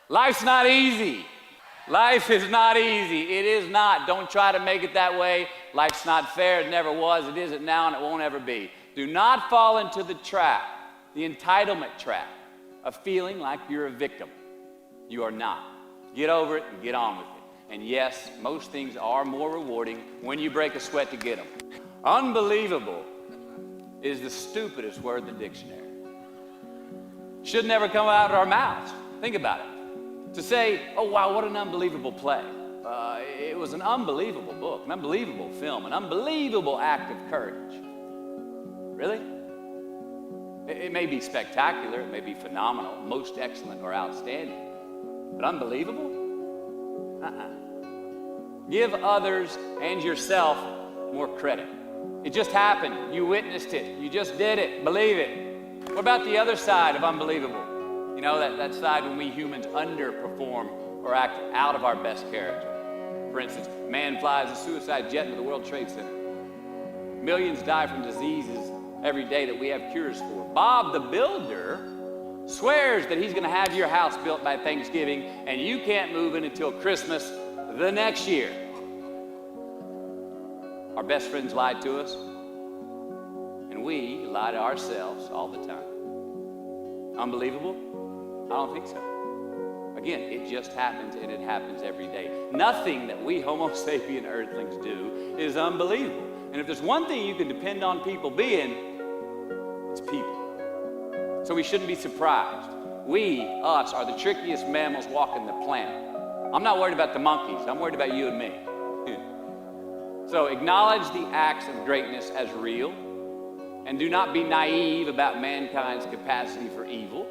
Life's not easy. Life is not easy. It is not. Don't try to make it that way. Life's not fair. It never was. It isn't now, and it won't ever be. Do not fall into the trap, the entitlement trap, of feeling like you're a victim. You are not. Get over it and get on with it. And yes, most things are more rewarding when you break a sweat to get them. Unbelievable is the stupidest word in the dictionary. Should never come out of our mouths. Think about it. To say, oh wow, what an unbelievable play. It was an unbelievable book, an unbelievable film, an unbelievable act of courage. Really? It may be spectacular, it may be phenomenal, most excellent or outstanding, but unbelievable? Give others and yourself more credit. It just happened, you witnessed it, you just did it, believe it. What about the other side of unbelievable? You know, that side when we humans underperform or act out of our best character. For instance, man flies a suicide jet into the World Trade Center. Millions die from diseases every day that we have cures for. Bob the Builder swears that he's going to have your house built by Thanksgiving and you can't move in until Christmas the next year. Our best friends lied to us, and we lie to ourselves all the time. Unbelievable? I don't think so. Again, it just happens, and it happens every day. Nothing that we Homo sapien earthlings do is unbelievable. And if there's one thing you can depend on people being, it's people. So we shouldn't be surprised. We, us, are the trickiest mammals walking the planet. I'm not worried about the monkeys. I'm worried about you and me. So acknowledge the acts of greatness as real, and do not be naive about mankind's capacity for evil,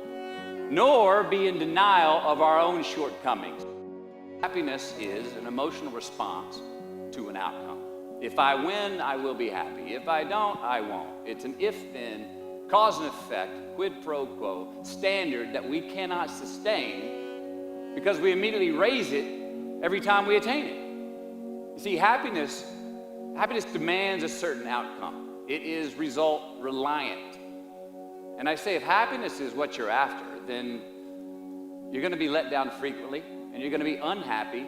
nor be in denial of our own shortcomings. Happiness is an emotional response to an outcome. If I win, I will be happy. If I don't, I won't. It's an if-then, cause and effect, quid pro quo standard that we cannot sustain because we immediately raise it every time we attain it. You see, happiness demands a certain outcome. It is result reliant. And I say if happiness is what you're after, then you're going to be let down frequently and you're going to be unhappy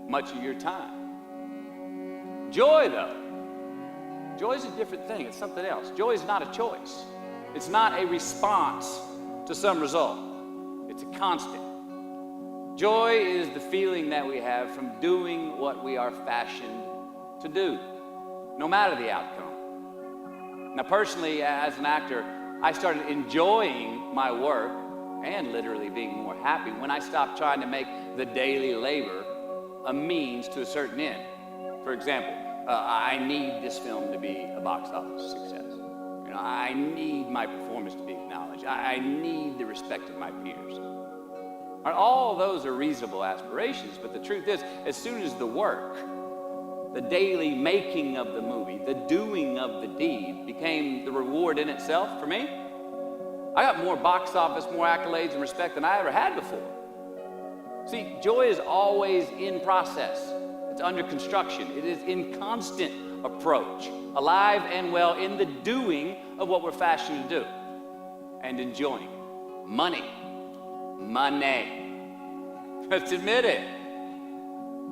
much of your time. Joy, though, joy is a different thing. It's something else. Joy is not a choice. It's not a response to some result. It's a constant. Joy is the feeling that we have from doing what we are fashioned to do, no matter the outcome. Now, personally, as an actor, I started enjoying my work and literally being more happy when I stopped trying to make the daily labor a means to a certain end. For example, I need this film to be a box office success. You know, I need my performance to be acknowledged. I need the respect of my peers. All those are reasonable aspirations, but the truth is, as soon as the work, the daily making of the movie, the doing of the deed became the reward in itself for me, I got more box office, more accolades and respect than I ever had before. See, joy is always in process. It's under construction. It is in constant approach, alive and well in the doing of what we're fashioned to do and enjoying. Money. Let's admit it.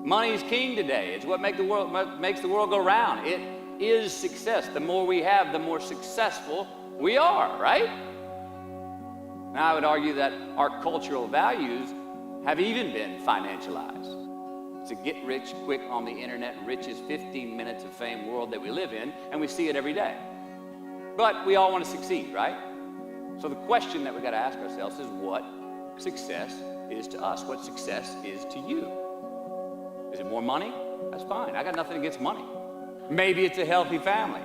Money is king today. It's what makes the world go round. It is success. The more we have, the more successful we are, right? Now, I would argue that our cultural values have even been financialized. It's a get rich quick on the internet, rich is 15 minutes of fame world that we live in, and we see it every day. But we all want to succeed, right? So the question that we got to ask ourselves is what success is to us, what success is to you. Is it more money? That's fine. I got nothing against money. Maybe it's a healthy family.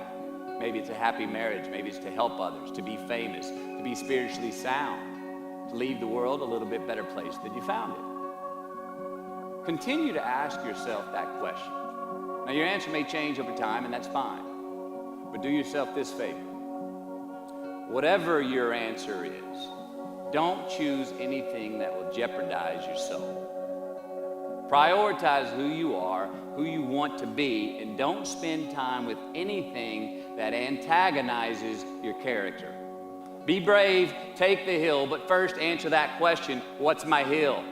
Maybe it's a happy marriage. Maybe it's to help others, to be famous, to be spiritually sound, to leave the world a little bit better place than you found it. Continue to ask yourself that question. Now, your answer may change over time, and that's fine. But do yourself this favor. Whatever your answer is, don't choose anything that will jeopardize your soul. Prioritize who you are, who you want to be, and don't spend time with anything that antagonizes your character. Be brave, take the hill, but first answer that question, what's my hill?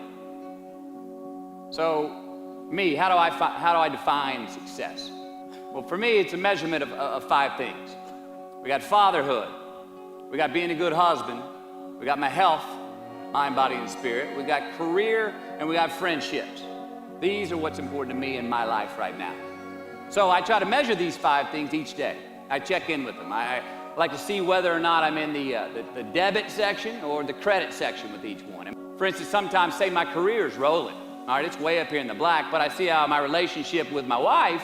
So, me, how do I define success? Well, for me, it's a measurement of 5 things. We got fatherhood. We got being a good husband. We got my health, mind, body, and spirit. We got career, and we got friendships. These are what's important to me in my life right now. So I try to measure these 5 things each day. I check in with them. I like to see whether or not I'm in the debit section or the credit section with each one. For instance, sometimes say my career's rolling. All right, it's way up here in the black, but I see how my relationship with my wife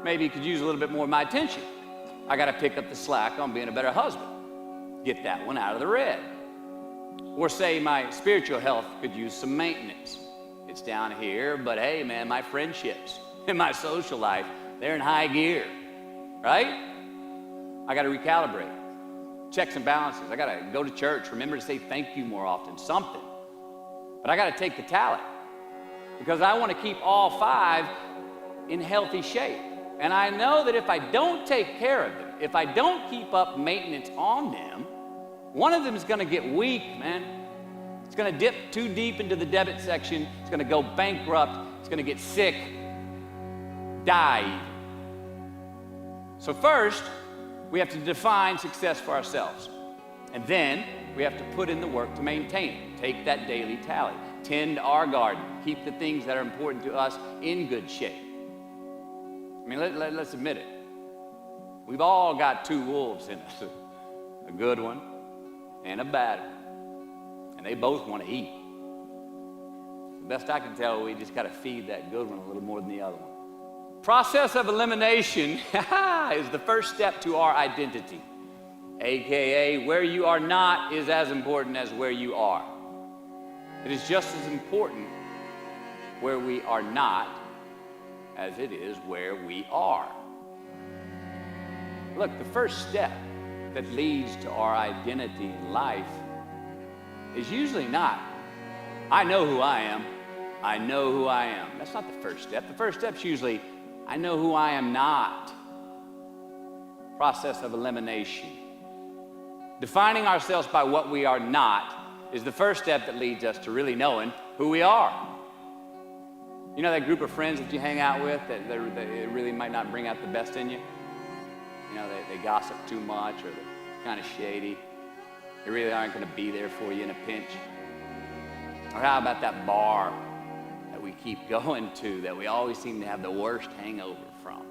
maybe could use a little bit more of my attention. I got to pick up the slack on being a better husband. Get that one out of the red. Or say my spiritual health could use some maintenance. It's down here, but hey, man, my friendships and my social life, they're in high gear, right? I got to recalibrate. Checks and balances. I got to go to church. Remember to say thank you more often, something. But I got to take the tally because I want to keep all 5 in healthy shape. And I know that if I don't take care of them, if I don't keep up maintenance on them, one of them is going to get weak, man. It's going to dip too deep into the debit section. It's going to go bankrupt. It's going to get sick, die even. So first, we have to define success for ourselves. And then we have to put in the work to maintain it. Take that daily tally. Tend our garden. Keep the things that are important to us in good shape. I mean, let's admit it. We've all got 2 wolves in us, a good one and a bad one. And they both want to eat. The best I can tell, we just got to feed that good one a little more than the other one. Process of elimination is the first step to our identity. AKA, where you are not is as important as where you are. It is just as important where we are not as it is where we are. Look, the first step that leads to our identity in life is usually not, I know who I am, I know who I am. That's not the first step. The first step's usually, I know who I am not. Process of elimination. Defining ourselves by what we are not is the first step that leads us to really knowing who we are. You know that group of friends that you hang out with that really might not bring out the best in you? You know, they gossip too much or they're kind of shady. They really aren't going to be there for you in a pinch. Or how about that bar that we keep going to that we always seem to have the worst hangover from?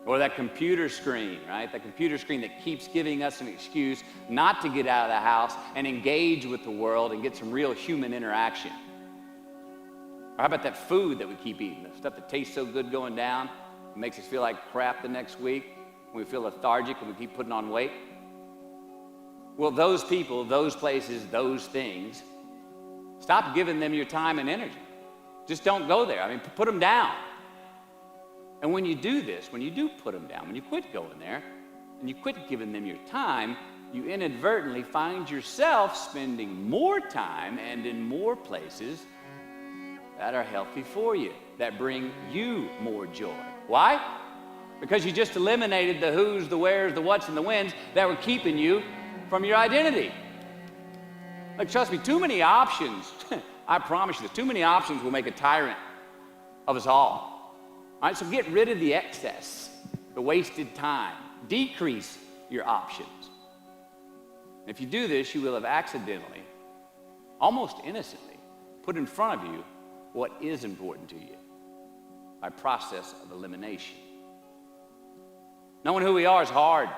Or that computer screen, right? That computer screen that keeps giving us an excuse not to get out of the house and engage with the world and get some real human interaction. Or how about that food that we keep eating, the stuff that tastes so good going down, it makes us feel like crap the next week, when we feel lethargic and we keep putting on weight? Well, those people, those places, those things, stop giving them your time and energy. Just don't go there. I mean, put them down. And when you do this, when you do put them down, when you quit going there, and you quit giving them your time, you inadvertently find yourself spending more time and in more places that are healthy for you, that bring you more joy. Why? Because you just eliminated the who's, the where's, the what's, and the when's that were keeping you from your identity. Like, trust me, too many options, I promise you this, too many options will make a tyrant of us all. All right, so get rid of the excess, the wasted time. Decrease your options. If you do this, you will have accidentally, almost innocently, put in front of you what is important to you by process of elimination. Knowing who we are is hard.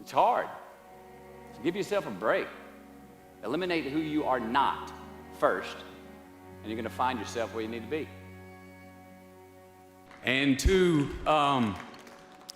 It's hard. So give yourself a break. Eliminate who you are not first, and you're going to find yourself where you need to be. And to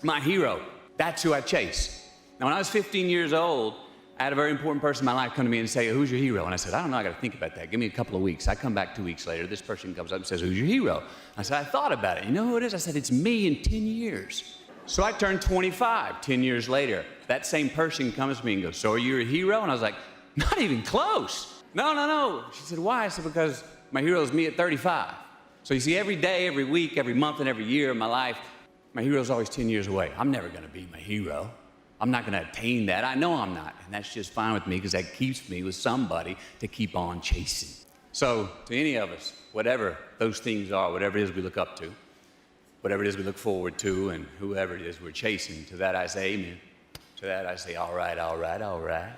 my hero, that's who I chase. Now, when I was 15 years old, I had a very important person in my life come to me and say, who's your hero? And I said, I don't know, I got to think about that. Give me a couple of weeks. I come back 2 weeks later. This person comes up and says, who's your hero? I said, I thought about it. You know who it is? I said, it's me in 10 years. So I turned 25 10 years later. That same person comes to me and goes, so are you a hero? And I was like, not even close. No. She said, why? I said, because my hero is me at 35. So you see, every day, every week, every month, and every year of my life, my hero is always 10 years away. I'm never going to be my hero. I'm not going to attain that. I know I'm not. And that's just fine with me because that keeps me with somebody to keep on chasing. So to any of us, whatever those things are, whatever it is we look up to, whatever it is we look forward to, and whoever it is we're chasing, to that I say amen. To that I say, all right, all right, all right.